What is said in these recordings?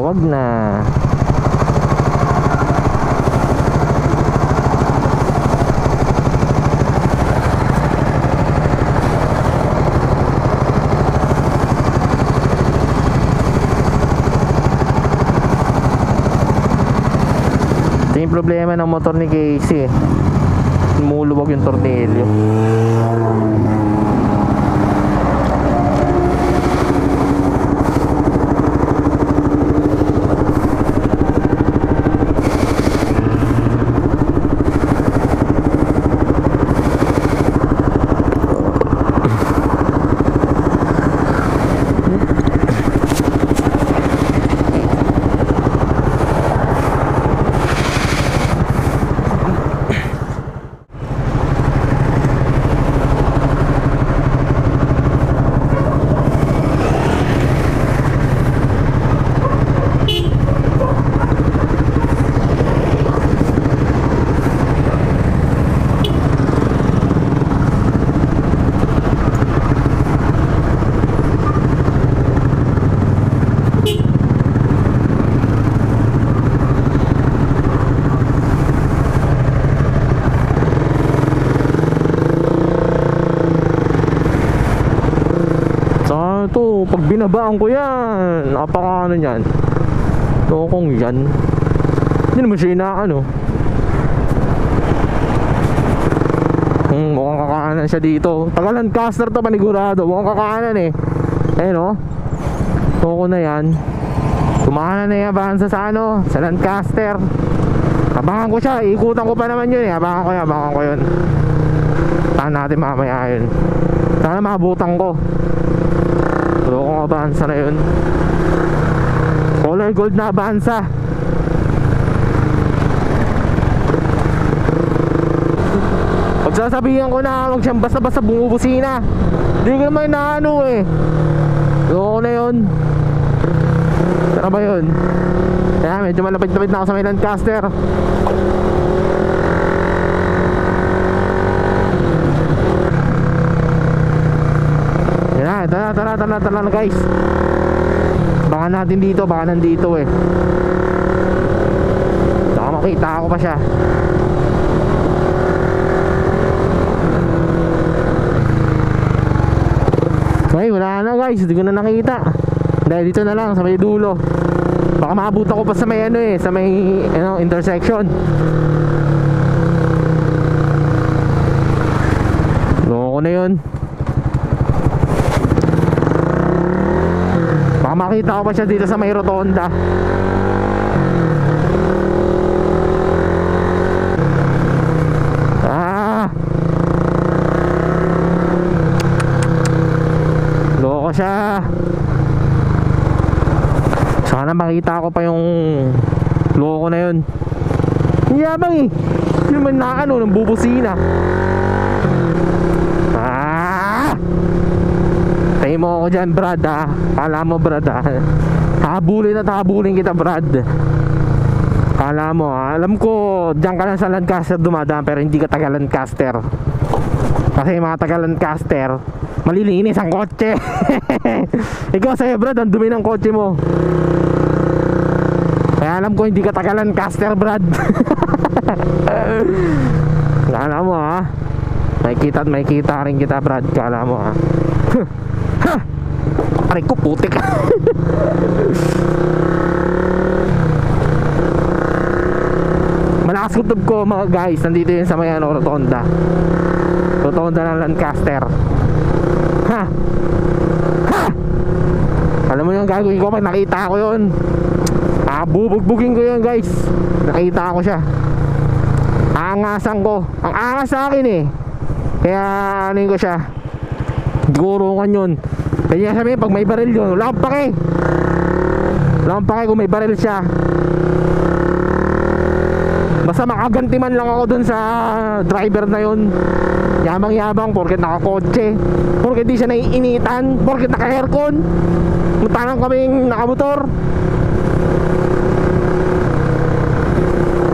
wag na. Ito yung problema ng motor ni Casey. Lumuluwag yung tornilyo. Ito, pag binabaan ko yan, napaka ano yan, tokong yan. Hindi naman siya inaano. Mukhang kakaanan siya dito. Tagalan caster to, panigurado. Mukhang kakaanan eh. Ayun o, toko na yan. Kumakanan na yan, abangan sa ano, sa Lancaster. Abangan ko siya, ikutan ko pa naman yun eh. Abangan ko yun. Saan natin mamaya yun. Sana mabutan ko. So kung Avanza na yun, color gold na Avanza. Pagsasabihan ko na huwag siyang basta-basta bumubusina. Hindi ko naman inaano eh. So na yun. Tara ba yun? Kaya medyo malapit-lapit na ako sa may Lancaster. Tara na guys. Baka natin dito, baka nandito eh. Baka makita ako pa siya. Okay, wala na guys, hindi ko na nakita. Dahil dito na lang, sa may dulo. Baka maabot ako pa sa may ano eh, sa may intersection. Loko na yun. Baka makita ko pa siya dito sa may rotonda. Loko siya. Sana makita ko pa yung loko na yun. Yabang eh. Hindi naman na ano, nang bubusina. Tayo mo ako dyan Brad ha. Kala mo Brad ha. Habulin at habulin kita Brad. Kala mo ha. Alam ko dyan ka lang sa Lancaster dumadaan, pero hindi ka taga Lancaster. Kasi mga taga Lancaster malilinis ang kotse. Ikaw sa'yo Brad, ang dumi ng kotse mo. Kaya alam ko hindi ka taga Lancaster Brad. Kala mo ha. Makikita at makikita rin kita Brad. Kala mo ha. Ha! Aray ko putik. Malakas kutob ko mga guys. Nandito yun sa may rotonda. Rotonda ng Lancaster. Ha! Ha! Alam mo yung gagawin ko pag nakita ko yun. Bubugbugin ko yun guys. Nakita ko siya. Aangasan ko. Ang angas sa akin eh. Kaya anuin ko siya. Gurungan yun. Kaya sabihin pag may baril yun, wala akong pake. Wala akong pake kung may baril siya. Basta makaganti man lang ako dun sa driver na yun. Yabang-yabang porket nakakotse, porket di siya naiinitan, porket naka-aircon. Mutanang kaming nakamotor.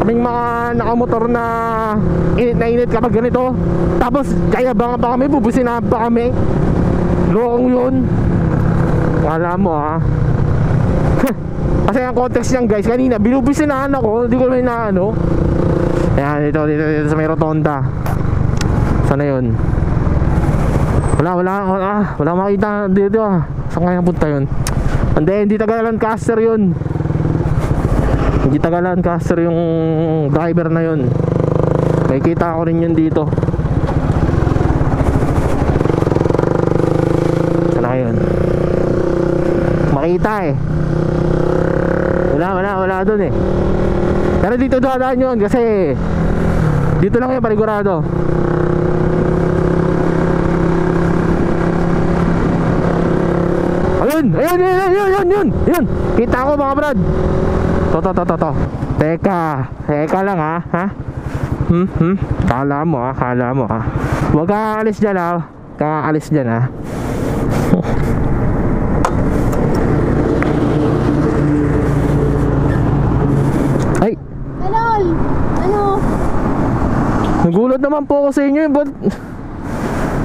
Kaming mga nakamotor na init kapag ganito. Tapos kayabang pa kami, bubusin pa kami. Lokong yun. Wala mo ha. Kasi ang context niyan guys, kanina binubisinahan ako, hindi ko naman inaano. Ayan, dito sa may rotonda. Sana yun? Wala makita dito ah. Saan kaya punta yun? Hindi taga Lancaster yun. Hindi taga Lancaster yung driver na yun. May kita ko rin yun dito. Saan kaya yun? Makita eh. Wala dun eh. Pero dito dadaan yun kasi dito lang yung panigurado. Ayun. Kita ko mga brad. To. Teka lang ha. Kala mo ha. Huwag ka aalis dyan ha. Kakaalis dyan ha. Ay. Hello. Ano? Nagulat naman po ako sa inyo.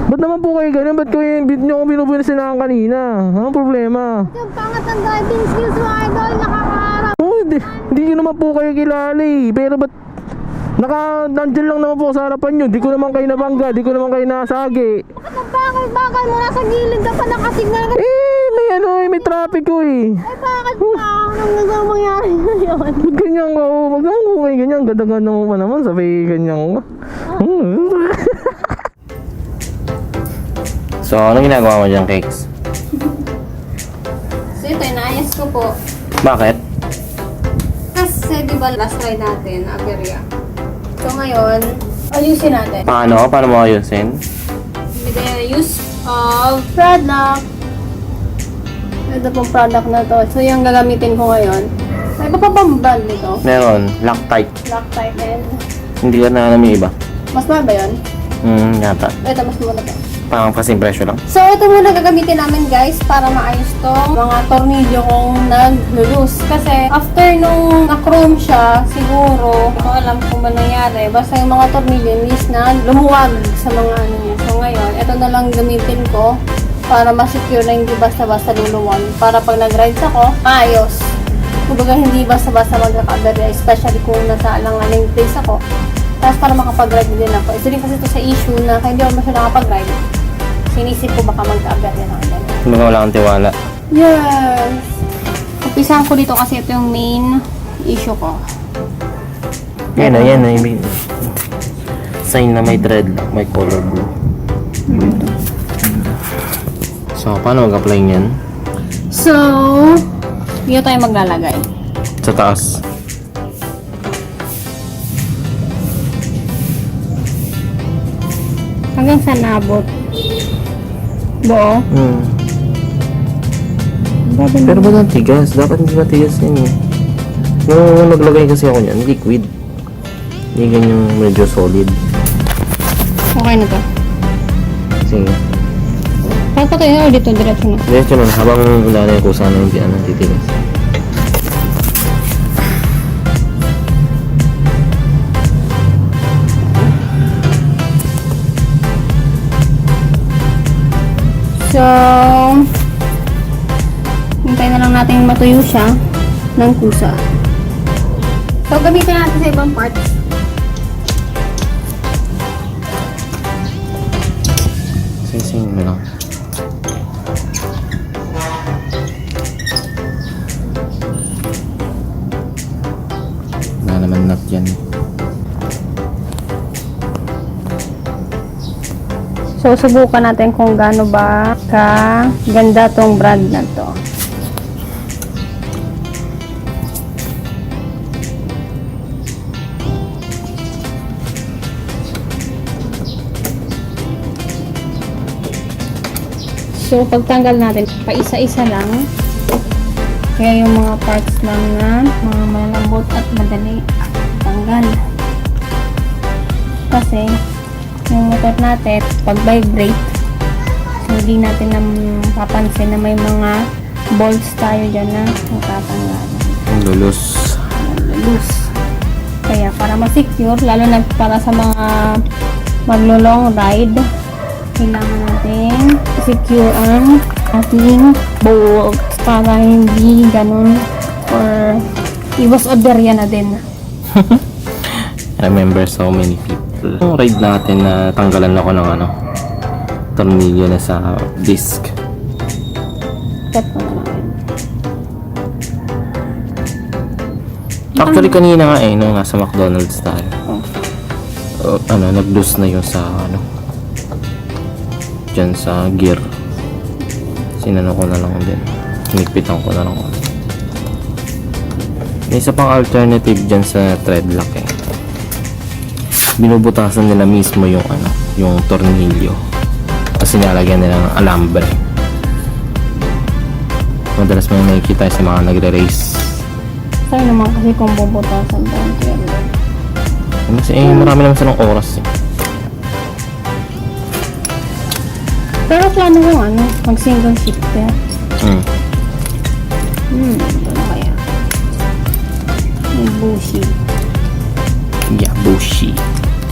Ba't naman po kayo ganun? Ba't nyo ako binubinasinahan kanina? Anong problema? Yung pangat ang driving skills mo, idol. Nakakarap. Oh, hindi ko naman po kayo kilala eh. Pero ba't nandyan lang naman po sa harapan nyo? Di ko naman kayo nabangga. Di ko naman kayo nasagi. Bakit ang bakal mo? Nasa gilid ka pa nakasignal. May traffic ko eh. Ay, bakit ba? Anong mangyari ngayon? Ba't ganyan ka? Wag naman ko kayo ganyan. Ganda-ganda mo pa naman. Sabi ganyan ka. So, anong ginagawa mo dyan, Cakes? So ito, inaayos ko po. Bakit? Kasi di ba last ride natin, Aperia. So ngayon, ayusin natin. Paano mo ayusin? With the use of product. Ito pong product na to. So yung gagamitin ko ngayon, may iba pa bang brand nito? Meron, Loctite. Loctite and Hindi ka na alam yung iba. mas mahal ba yun? Yata. Ito, mas mura to. Parang kasing presyo lang. So, ito muna gagamitin namin guys para maayos tong mga tornilyo kong nag-loose. Kasi after nung na-chrome siya, siguro, hindi ko alam kung ba nangyari. Basta yung mga tornilyo is na lumuwag sa mga ano niya. So ngayon, ito na lang gamitin ko para ma-secure na hindi basta-basta luluwag. Para pag nag-rides ako, maayos. Kumbaga hindi basta-basta magkakaberya, especially kung nasa alang-aling place ako. Tapos para makapag-ride din ako. Isa rin kasi ito sa issue na kaya hindi ako masyadong nakapag-ride. Sinisip ko baka magka-aberya na ako. Kumbaga wala kang tiwala. Yes! Umpisahan ko dito kasi ito yung main issue ko. Yan na. Yung sign na may dreadlock, may color blue. So, paano mag-apply niyan? So, dito tayo maglalagay. Sa taas. Hanggang sa nabot. Buo. Pero ba't ang tigas? Dapat hindi matigas yan eh. Nung naglagay kasi ako niyan, liquid. Hindi ganyan medyo solid. Okay na to. Sige. Paano pa tayo dito? Diretso na. Diretso nun, habang ulanay ko sana hindi titigas. So, hintayin na lang natin matuyo siya ng kusa. So, gamitin natin sa ibang parts. Sing mo lang. Wala naman nut yan. So, subukan natin kung gaano ba ka-ganda tong brand na to. So, pagtanggal natin, paisa-isa lang. Kaya yung mga parts lang na mga malambot at madali tanggal. Kasi, yung motor natin, pag vibrate, so hindi natin papansin na may mga bolts tayo dyan na natatanggal. Lulus. Loose. Kaya para ma-secure, lalo na para sa mga maglo-long ride, kailangan natin secure ang ating bolts para hindi ganun or iwas aberya na din. I remember so many people. Yung ride natin na tanggalan ako ng tornilyo na sa disc. Cut mo na namin. Actually kanina nga nung nasa McDonald's tayo. Nag-loose na yun sa dyan sa gear. Sinano ko na lang din. Hinigpitan ko na lang. May isa pang alternative dyan sa thread lock binubutasan nila mismo yung tornilyo. Kasi nilalagyan nila ng alambre. Madalas mo nakikita sa mga nagre-race. Sa'yo naman kasi kung bubutasan ba ang kaya. Kasi marami naman silang oras Pero plano ko mag single shifter. Ito na kaya. May bushi. Yeah, bushi.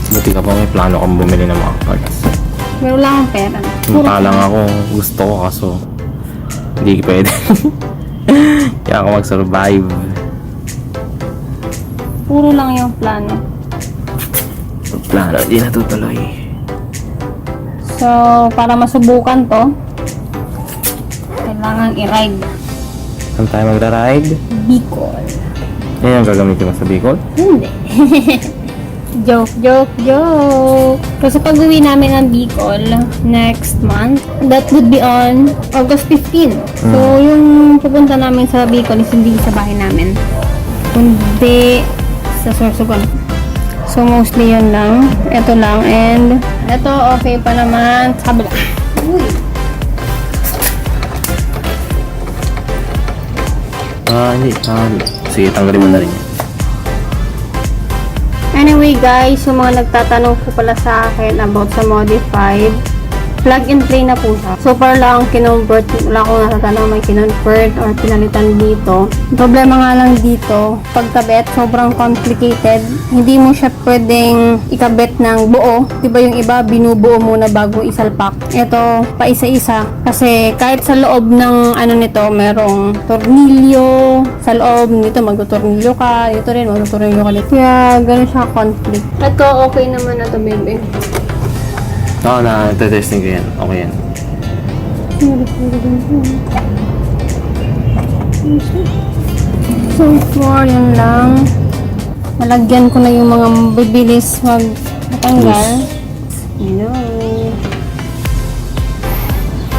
Buti ka pa may plano kang bumili ng mga parts. Pero wala akong pera. Lang ako, gusto ko kaso hindi pwede. Kaya ako mag-survive. Puro lang yung plano. Plano, hindi natutuloy. So, para masubukan to, kailangan i-ride. Saan tayo magra-ride? Bicol. Yan ang gagamitin mo sa Bicol? Hindi. Joke. Kasi pag uwi namin ng Bicol next month, that would be on August 15. So, yung pupunta namin sa Bicol is hindi sa bahay namin, kundi sa Sorsogon. So, mostly yun lang. Ito lang. And, ito okay pa naman sa kabila. Uy. Hindi. Sige, tanggalin mo na rin. Anyway guys, yung mga nagtatanong po pala sa akin about sa modified, plug and play na po siya. So far lang kinonvert, wala akong natatanong may kinonvert or pinalitan dito. Problema nga lang dito, pagkabit, sobrang complicated. Hindi mo siya pwedeng ikabit ng buo. Diba yung iba, binubuo muna bago isalpak. Ito, pa isa-isa. Kasi kahit sa loob ng nito, merong tornilyo. Sa loob nito, magtutornilyo ka. Dito rin, magtutornilyo ka dito. Kaya, ganun siya conflict. Ito, okay naman na to, baby. Oo, na-testing ko yan. Okay yan. So far, yun lang. Nalagyan ko na yung mga bibilis matanggal. No.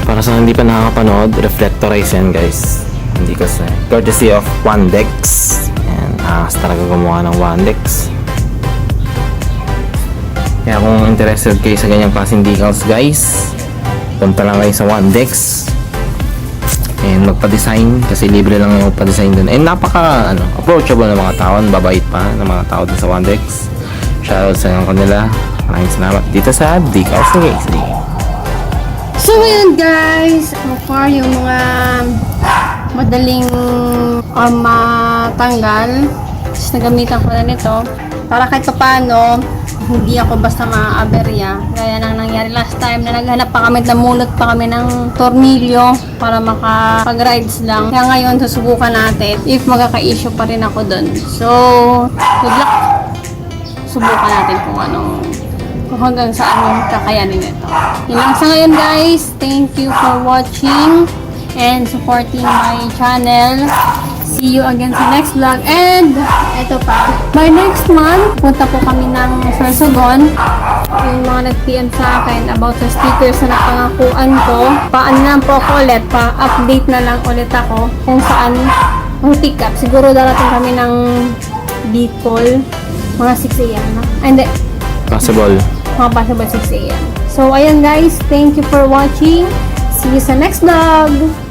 Para sa hindi pa nakakapanood, reflectorize yan guys. Hindi kasi. Courtesy of Wandex. Yan, talaga gumawa ng Wandex. Kaya kung interested kayo sa ganyang klaseng decals guys, punta lang kayo sa Wandex and magpa-design kasi libre lang yung magpa-design dun and napaka approachable ng mga tao, babait pa ng mga tao dun sa Wandex. Shoutout sa kanila, maraming salamat dito sa Decals ni Casey. So ngayon guys, so far yung mga madaling matanggal, just nagamitan ko na nito para kahit paano hindi ako basta ma-aberya. Gaya nang nangyari last time na naghanap pa kami, namulot pa kami ng tornilyo para makapag-rides lang. Kaya ngayon, susubukan natin if magkaka-issue pa rin ako dun. So, good luck! Subukan natin kung hanggang saan kakayanin ito. Yun lang sa ngayon guys. Thank you for watching and supporting my channel. See you again sa next vlog. And, eto pa, by next month, punta po kami ng Sorsogon. Yung mga nag-PM sa akin about sa stickers na napangakuan ko. Paano lang po ako ulit, pa-update na lang ulit ako kung saan pick up. Siguro darating kami ng Bicol, mga 6 a.m. And Possible. mga possible 6 a.m. So, ayan guys, thank you for watching. See you sa next vlog!